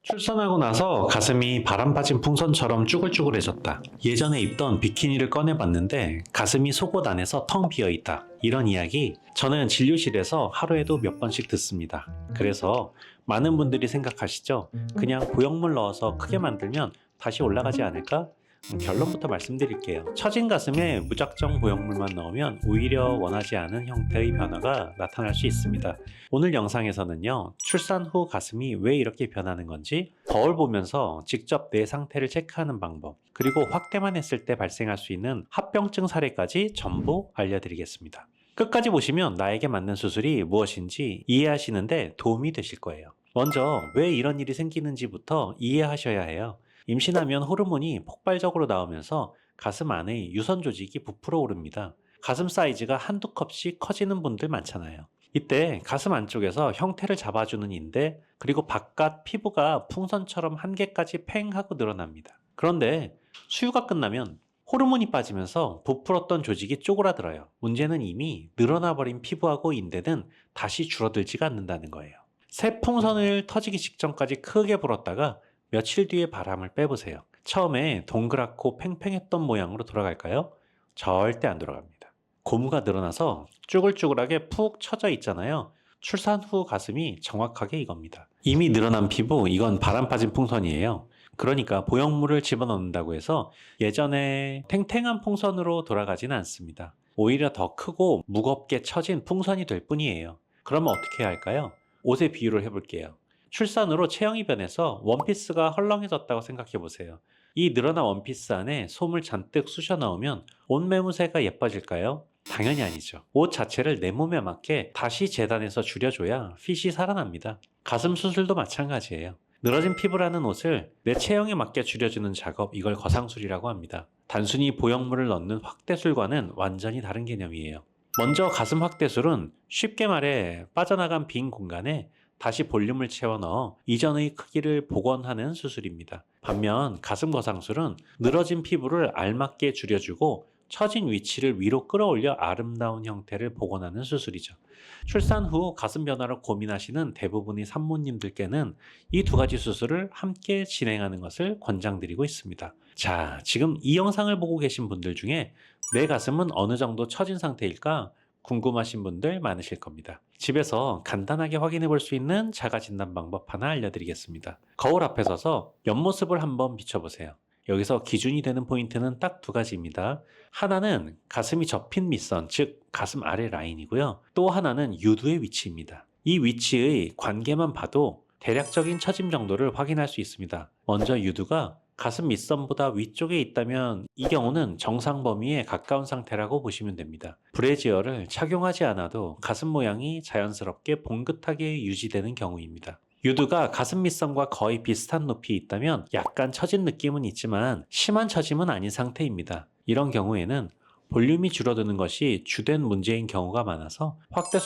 출산하고 나서 가슴이 바람 빠진 풍선처럼 쭈글쭈글해졌다. 예전에 입던 비키니를 꺼내봤는데 가슴이 속옷 안에서 텅 비어있다. 이런 이야기 저는 진료실에서 하루에도 몇 번씩 듣습니다. 그래서 많은 분들이 생각하시죠? 그냥 보형물 넣어서 크게 만들면 다시 올라가지 않을까? 결론부터 말씀드릴게요. 처진 가슴에 무작정 보형물만 넣으면 오히려 원하지 않은 형태의 변화가 나타날 수 있습니다. 오늘 영상에서는요, 출산 후 가슴이 왜 이렇게 변하는 건지, 거울 보면서 직접 내 상태를 체크하는 방법, 그리고 확대만 했을 때 발생할 수 있는 합병증 사례까지 전부 알려드리겠습니다. 끝까지 보시면 나에게 맞는 수술이 무엇인지 이해하시는데 도움이 되실 거예요. 먼저 왜 이런 일이 생기는지부터 이해하셔야 해요. 임신하면 호르몬이 폭발적으로 나오면서 가슴 안의 유선 조직이 부풀어 오릅니다. 가슴 사이즈가 한두 컵씩 커지는 분들 많잖아요. 이때 가슴 안쪽에서 형태를 잡아주는 인대, 그리고 바깥 피부가 풍선처럼 한 개까지 팽 하고 늘어납니다. 그런데 수유가 끝나면 호르몬이 빠지면서 부풀었던 조직이 쪼그라들어요. 문제는 이미 늘어나 버린 피부하고 인대는 다시 줄어들지가 않는다는 거예요. 새 풍선을 터지기 직전까지 크게 불었다가 며칠 뒤에 바람을 빼보세요. 처음에 동그랗고 팽팽했던 모양으로 돌아갈까요? 절대 안 돌아갑니다. 고무가 늘어나서 쭈글쭈글하게 푹 처져 있잖아요. 출산 후 가슴이 정확하게 이겁니다. 이미 늘어난 피부, 이건 바람 빠진 풍선이에요. 그러니까 보형물을 집어넣는다고 해서 예전에 탱탱한 풍선으로 돌아가지는 않습니다. 오히려 더 크고 무겁게 처진 풍선이 될 뿐이에요. 그러면 어떻게 해야 할까요? 옷의 비유를 해볼게요. 출산으로 체형이 변해서 원피스가 헐렁해졌다고 생각해 보세요. 이 늘어난 원피스 안에 솜을 잔뜩 쑤셔 넣으면 옷 매무새가 예뻐질까요? 당연히 아니죠. 옷 자체를 내 몸에 맞게 다시 재단해서 줄여줘야 핏이 살아납니다. 가슴 수술도 마찬가지예요. 늘어진 피부라는 옷을 내 체형에 맞게 줄여주는 작업, 이걸 거상술이라고 합니다. 단순히 보형물을 넣는 확대술과는 완전히 다른 개념이에요. 먼저 가슴 확대술은 쉽게 말해 빠져나간 빈 공간에 다시 볼륨을 채워 넣어 이전의 크기를 복원하는 수술입니다. 반면 가슴 거상술은 늘어진 피부를 알맞게 줄여주고 처진 위치를 위로 끌어올려 아름다운 형태를 복원하는 수술이죠. 출산 후 가슴 변화를 고민하시는 대부분의 산모님들께는 이 두 가지 수술을 함께 진행하는 것을 권장드리고 있습니다. 자, 지금 이 영상을 보고 계신 분들 중에 내 가슴은 어느 정도 처진 상태일까? 궁금하신 분들 많으실 겁니다. 집에서 간단하게 확인해 볼 수 있는 자가 진단 방법 하나 알려드리겠습니다. 거울 앞에 서서 옆모습을 한번 비춰보세요. 여기서 기준이 되는 포인트는 딱 두 가지입니다. 하나는 가슴이 접힌 밑선, 즉 가슴 아래 라인이고요. 또 하나는 유두의 위치입니다. 이 위치의 관계만 봐도 대략적인 처짐 정도를 확인할 수 있습니다. 먼저 유두가 가슴 밑선보다 위쪽에 있다면 이 경우는 정상 범위에 가까운 상태라고 보시면 됩니다. 브래지어를 착용하지 않아도 가슴 모양이 자연스럽게 봉긋하게 유지되는 경우입니다. 유두가 가슴 밑선과 거의 비슷한 높이에 있다면 약간 처진 느낌은 있지만 심한 처짐은 아닌 상태입니다. 이런 경우에는 볼륨이 줄어드는 것이 주된 문제인 경우가 많아서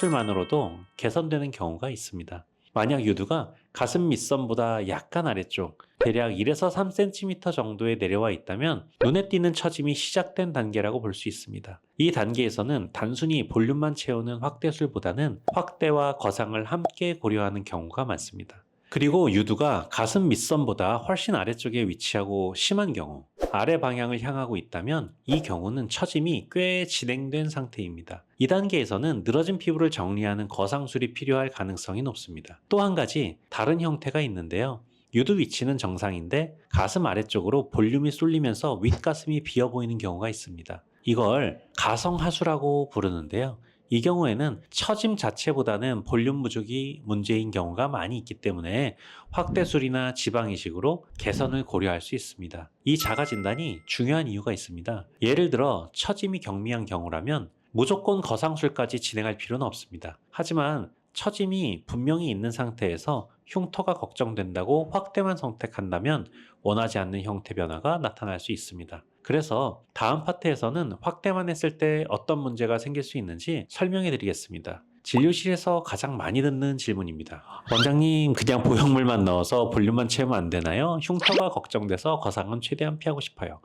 확대술만으로도 개선되는 경우가 있습니다. 만약 유두가 가슴 밑선보다 약간 아래쪽, 대략 1에서 3cm 정도에 내려와 있다면 눈에 띄는 처짐이 시작된 단계라고 볼 수 있습니다. 이 단계에서는 단순히 볼륨만 채우는 확대술보다는 확대와 거상을 함께 고려하는 경우가 많습니다. 그리고 유두가 가슴 밑선보다 훨씬 아래쪽에 위치하고 심한 경우, 아래 방향을 향하고 있다면 이 경우는 처짐이 꽤 진행된 상태입니다. 이 단계에서는 늘어진 피부를 정리하는 거상술이 필요할 가능성이 높습니다. 또 한 가지 다른 형태가 있는데요. 유두 위치는 정상인데 가슴 아래쪽으로 볼륨이 쏠리면서 윗가슴이 비어 보이는 경우가 있습니다. 이걸 가성하수라고 부르는데요. 이 경우에는 처짐 자체보다는 볼륨 부족이 문제인 경우가 많이 있기 때문에 확대술이나 지방 이식으로 개선을 고려할 수 있습니다. 이 자가 진단이 중요한 이유가 있습니다. 예를 들어 처짐이 경미한 경우라면 무조건 거상술까지 진행할 필요는 없습니다. 하지만 처짐이 분명히 있는 상태에서 흉터가 걱정된다고 확대만 선택한다면 원하지 않는 형태 변화가 나타날 수 있습니다. 그래서 다음 파트에서는 확대만 했을 때 어떤 문제가 생길 수 있는지 설명해 드리겠습니다. 진료실에서 가장 많이 듣는 질문입니다. 원장님, 그냥 보형물만 넣어서 볼륨만 채우면 안 되나요? 흉터가 걱정돼서 거상은 최대한 피하고 싶어요.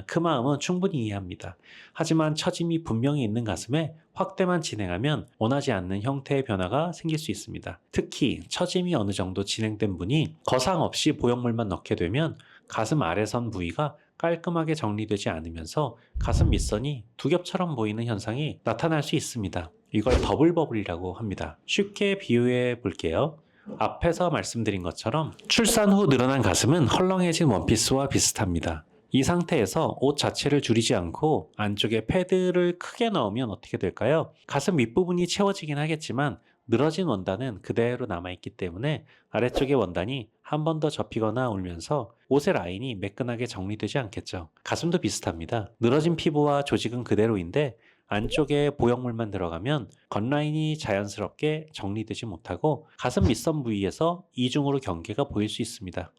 그 마음은 충분히 이해합니다. 하지만 처짐이 분명히 있는 가슴에 확대만 진행하면 원하지 않는 형태의 변화가 생길 수 있습니다. 특히 처짐이 어느 정도 진행된 분이 거상 없이 보형물만 넣게 되면 가슴 아래선 부위가 깔끔하게 정리되지 않으면서 가슴 밑선이 두 겹처럼 보이는 현상이 나타날 수 있습니다. 이걸 더블 버블이라고 합니다. 쉽게 비유해 볼게요. 앞에서 말씀드린 것처럼 출산 후 늘어난 가슴은 헐렁해진 원피스와 비슷합니다. 이 상태에서 옷 자체를 줄이지 않고 안쪽에 패드를 크게 넣으면 어떻게 될까요? 가슴 윗부분이 채워지긴 하겠지만 늘어진 원단은 그대로 남아있기 때문에 아래쪽의 원단이 한 번 더 접히거나 울면서 옷의 라인이 매끈하게 정리되지 않겠죠. 가슴도 비슷합니다. 늘어진 피부와 조직은 그대로인데 안쪽에 보형물만 들어가면 겉라인이 자연스럽게 정리되지 못하고 가슴 밑선 부위에서 이중으로 경계가 보일 수 있습니다.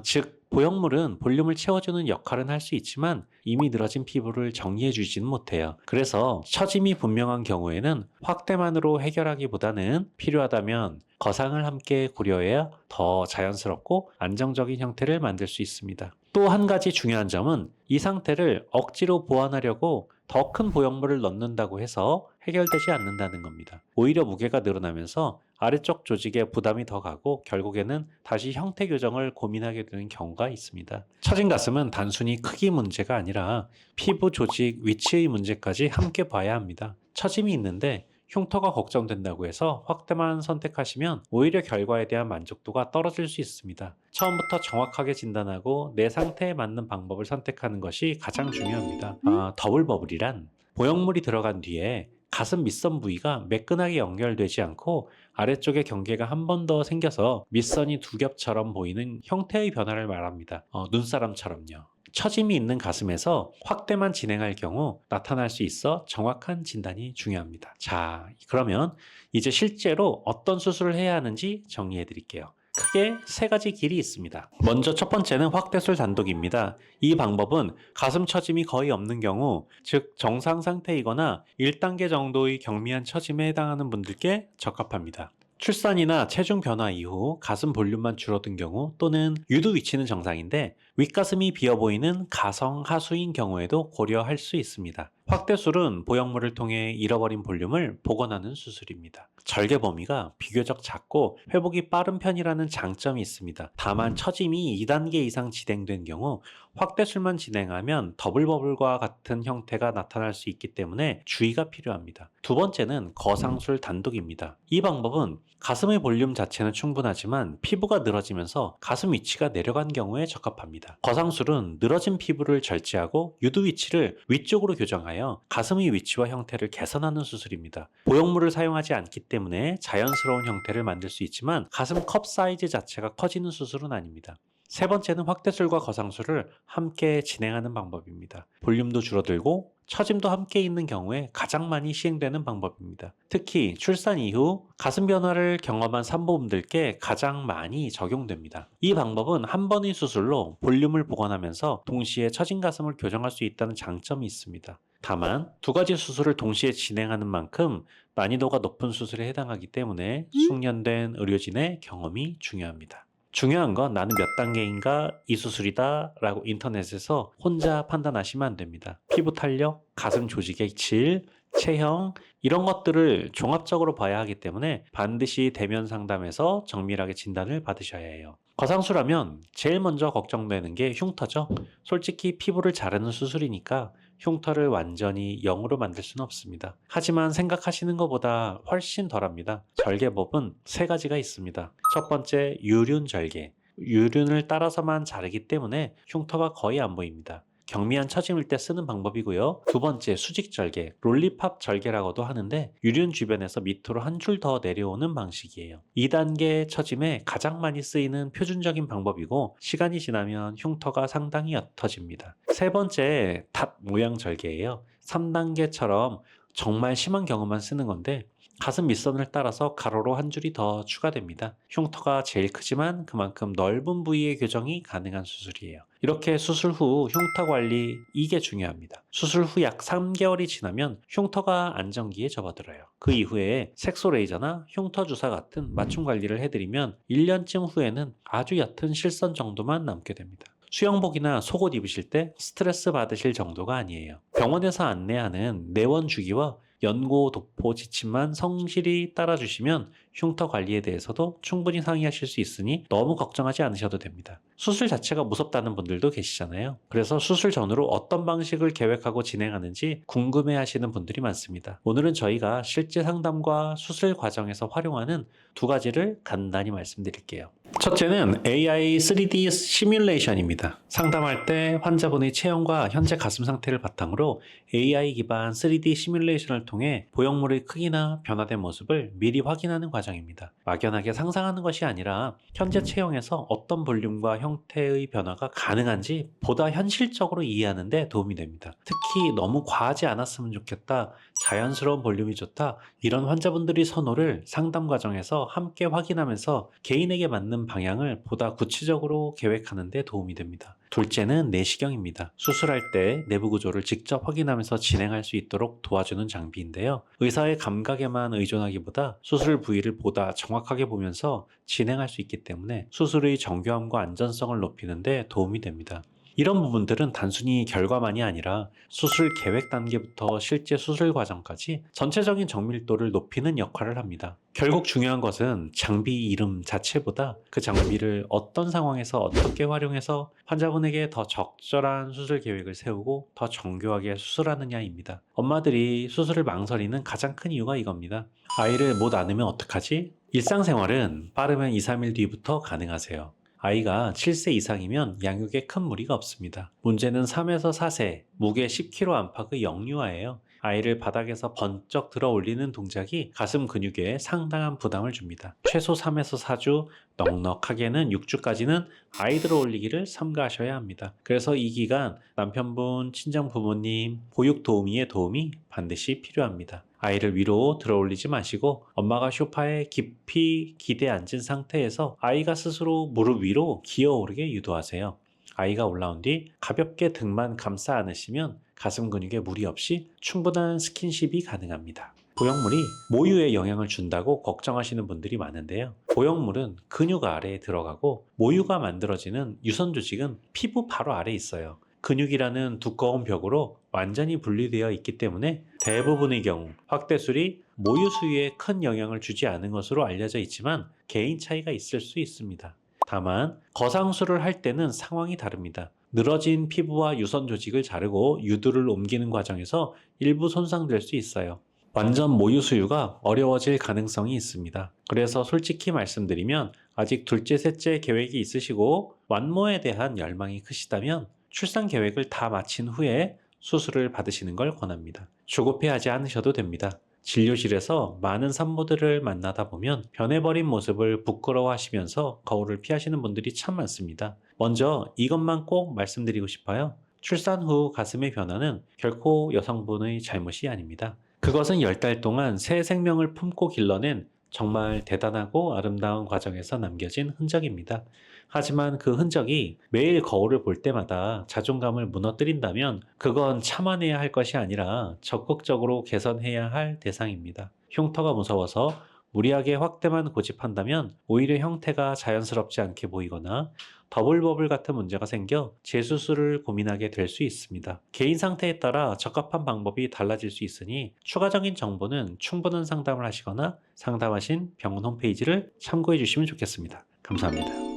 즉 보형물은 볼륨을 채워주는 역할은 할 수 있지만 이미 늘어진 피부를 정리해주지는 못해요. 그래서 처짐이 분명한 경우에는 확대만으로 해결하기보다는 필요하다면 거상을 함께 고려해야 더 자연스럽고 안정적인 형태를 만들 수 있습니다. 또 한 가지 중요한 점은 이 상태를 억지로 보완하려고 더 큰 보형물을 넣는다고 해서 해결되지 않는다는 겁니다. 오히려 무게가 늘어나면서 아래쪽 조직에 부담이 더 가고 결국에는 다시 형태 교정을 고민하게 되는 경우가 있습니다. 처진 가슴은 단순히 크기 문제가 아니라 피부 조직 위치의 문제까지 함께 봐야 합니다. 처짐이 있는데 흉터가 걱정된다고 해서 확대만 선택하시면 오히려 결과에 대한 만족도가 떨어질 수 있습니다. 처음부터 정확하게 진단하고 내 상태에 맞는 방법을 선택하는 것이 가장 중요합니다. 더블 버블이란 보형물이 들어간 뒤에 가슴 밑선 부위가 매끈하게 연결되지 않고 아래쪽에 경계가 한 번 더 생겨서 밑선이 두 겹처럼 보이는 형태의 변화를 말합니다. 눈사람처럼요. 처짐이 있는 가슴에서 확대만 진행할 경우 나타날 수 있어 정확한 진단이 중요합니다. 자, 그러면 이제 실제로 어떤 수술을 해야 하는지 정리해 드릴게요. 크게 세 가지 길이 있습니다. 먼저 첫 번째는 확대술 단독입니다. 이 방법은 가슴 처짐이 거의 없는 경우, 즉 정상 상태이거나 1단계 정도의 경미한 처짐에 해당하는 분들께 적합합니다. 출산이나 체중 변화 이후 가슴 볼륨만 줄어든 경우 또는 유두 위치는 정상인데 윗가슴이 비어 보이는 가성 하수인 경우에도 고려할 수 있습니다. 확대술은 보형물을 통해 잃어버린 볼륨을 복원하는 수술입니다. 절개 범위가 비교적 작고 회복이 빠른 편이라는 장점이 있습니다. 다만 처짐이 2단계 이상 진행된 경우 확대술만 진행하면 더블 버블과 같은 형태가 나타날 수 있기 때문에 주의가 필요합니다. 두 번째는 거상술 단독입니다. 이 방법은 가슴의 볼륨 자체는 충분하지만 피부가 늘어지면서 가슴 위치가 내려간 경우에 적합합니다. 거상술은 늘어진 피부를 절제하고 유두 위치를 위쪽으로 교정하여 가슴의 위치와 형태를 개선하는 수술입니다. 보형물을 사용하지 않기 때문에 자연스러운 형태를 만들 수 있지만 가슴 컵 사이즈 자체가 커지는 수술은 아닙니다. 세 번째는 확대술과 거상술을 함께 진행하는 방법입니다. 볼륨도 줄어들고 처짐도 함께 있는 경우에 가장 많이 시행되는 방법입니다. 특히 출산 이후 가슴 변화를 경험한 산모분들께 가장 많이 적용됩니다. 이 방법은 한 번의 수술로 볼륨을 복원하면서 동시에 처진 가슴을 교정할 수 있다는 장점이 있습니다. 다만 두 가지 수술을 동시에 진행하는 만큼 난이도가 높은 수술에 해당하기 때문에 숙련된 의료진의 경험이 중요합니다. 중요한 건 나는 몇 단계인가 이 수술이다 라고 인터넷에서 혼자 판단하시면 안 됩니다. 피부 탄력, 가슴 조직의 질, 체형 이런 것들을 종합적으로 봐야 하기 때문에 반드시 대면 상담에서 정밀하게 진단을 받으셔야 해요. 거상술하면 제일 먼저 걱정되는 게 흉터죠. 솔직히 피부를 자르는 수술이니까 흉터를 완전히 0으로 만들 수는 없습니다. 하지만 생각하시는 것보다 훨씬 덜합니다. 절개법은 세 가지가 있습니다. 첫 번째, 유륜 절개. 유륜을 따라서만 자르기 때문에 흉터가 거의 안 보입니다. 경미한 처짐일 때 쓰는 방법이고요. 두 번째, 수직 절개, 롤리팝 절개라고도 하는데 유륜 주변에서 밑으로 한 줄 더 내려오는 방식이에요. 2단계 처짐에 가장 많이 쓰이는 표준적인 방법이고 시간이 지나면 흉터가 상당히 옅어집니다. 세 번째, 닷 모양 절개예요. 3단계처럼 정말 심한 경우만 쓰는 건데 가슴 밑선을 따라서 가로로 한 줄이 더 추가됩니다. 흉터가 제일 크지만 그만큼 넓은 부위의 교정이 가능한 수술이에요. 이렇게 수술 후 흉터 관리, 이게 중요합니다. 수술 후 약 3개월이 지나면 흉터가 안정기에 접어들어요. 그 이후에 색소 레이저나 흉터 주사 같은 맞춤 관리를 해드리면 1년쯤 후에는 아주 옅은 실선 정도만 남게 됩니다. 수영복이나 속옷 입으실 때 스트레스 받으실 정도가 아니에요. 병원에서 안내하는 내원 주기와 연고, 도포, 지침만 성실히 따라주시면 흉터 관리에 대해서도 충분히 상의하실 수 있으니 너무 걱정하지 않으셔도 됩니다. 수술 자체가 무섭다는 분들도 계시잖아요. 그래서 수술 전후로 어떤 방식을 계획하고 진행하는지 궁금해 하시는 분들이 많습니다. 오늘은 저희가 실제 상담과 수술 과정에서 활용하는 두 가지를 간단히 말씀드릴게요. 첫째는 AI 3D 시뮬레이션입니다. 상담할 때 환자분의 체형과 현재 가슴 상태를 바탕으로 AI 기반 3D 시뮬레이션을 통해 보형물의 크기나 변화된 모습을 미리 확인하는 과정입니다. 막연하게 상상하는 것이 아니라 현재 체형에서 어떤 볼륨과 형태의 변화가 가능한지 보다 현실적으로 이해하는 데 도움이 됩니다. 특히 너무 과하지 않았으면 좋겠다, 자연스러운 볼륨이 좋다, 이런 환자분들의 선호를 상담 과정에서 함께 확인하면서 개인에게 맞는 방향을 보다 구체적으로 계획하는 데 도움이 됩니다. 둘째는 내시경입니다. 수술할 때 내부 구조를 직접 확인하면서 진행할 수 있도록 도와주는 장비인데요. 의사의 감각에만 의존하기보다 수술 부위를 보다 정확하게 보면서 진행할 수 있기 때문에 수술의 정교함과 안전성을 높이는 데 도움이 됩니다. 이런 부분들은 단순히 결과만이 아니라 수술 계획 단계부터 실제 수술 과정까지 전체적인 정밀도를 높이는 역할을 합니다. 결국 중요한 것은 장비 이름 자체보다 그 장비를 어떤 상황에서 어떻게 활용해서 환자분에게 더 적절한 수술 계획을 세우고 더 정교하게 수술하느냐입니다. 엄마들이 수술을 망설이는 가장 큰 이유가 이겁니다. 아이를 못 안으면 어떡하지? 일상생활은 빠르면 2, 3일 뒤부터 가능하세요. 아이가 7세 이상이면 양육에 큰 무리가 없습니다. 문제는 3에서 4세, 무게 10kg 안팎의 영유아예요. 아이를 바닥에서 번쩍 들어 올리는 동작이 가슴 근육에 상당한 부담을 줍니다. 최소 3에서 4주, 넉넉하게는 6주까지는 아이 들어 올리기를 삼가하셔야 합니다. 그래서 이 기간 남편분, 친정 부모님, 보육 도우미의 도움이 반드시 필요합니다. 아이를 위로 들어 올리지 마시고 엄마가 소파에 깊이 기대 앉은 상태에서 아이가 스스로 무릎 위로 기어오르게 유도하세요. 아이가 올라온 뒤 가볍게 등만 감싸 안으시면 가슴 근육에 무리 없이 충분한 스킨십이 가능합니다. 보형물이 모유에 영향을 준다고 걱정하시는 분들이 많은데요. 보형물은 근육 아래에 들어가고 모유가 만들어지는 유선 조직은 피부 바로 아래에 있어요. 근육이라는 두꺼운 벽으로 완전히 분리되어 있기 때문에 대부분의 경우 확대술이 모유 수유에 큰 영향을 주지 않은 것으로 알려져 있지만 개인 차이가 있을 수 있습니다. 다만 거상술을 할 때는 상황이 다릅니다. 늘어진 피부와 유선 조직을 자르고 유두를 옮기는 과정에서 일부 손상될 수 있어요. 완전 모유 수유가 어려워질 가능성이 있습니다. 그래서 솔직히 말씀드리면 아직 둘째, 셋째 계획이 있으시고 완모에 대한 열망이 크시다면 출산 계획을 다 마친 후에 수술을 받으시는 걸 권합니다. 조급해하지 않으셔도 됩니다. 진료실에서 많은 산모들을 만나다 보면 변해버린 모습을 부끄러워하시면서 거울을 피하시는 분들이 참 많습니다. 먼저 이것만 꼭 말씀드리고 싶어요. 출산 후 가슴의 변화는 결코 여성분의 잘못이 아닙니다. 그것은 10달 동안 새 생명을 품고 길러낸 정말 대단하고 아름다운 과정에서 남겨진 흔적입니다. 하지만 그 흔적이 매일 거울을 볼 때마다 자존감을 무너뜨린다면 그건 참아내야 할 것이 아니라 적극적으로 개선해야 할 대상입니다. 흉터가 무서워서 무리하게 확대만 고집한다면 오히려 형태가 자연스럽지 않게 보이거나 더블버블 같은 문제가 생겨 재수술을 고민하게 될 수 있습니다. 개인 상태에 따라 적합한 방법이 달라질 수 있으니 추가적인 정보는 충분한 상담을 하시거나 상담하신 병원 홈페이지를 참고해 주시면 좋겠습니다. 감사합니다.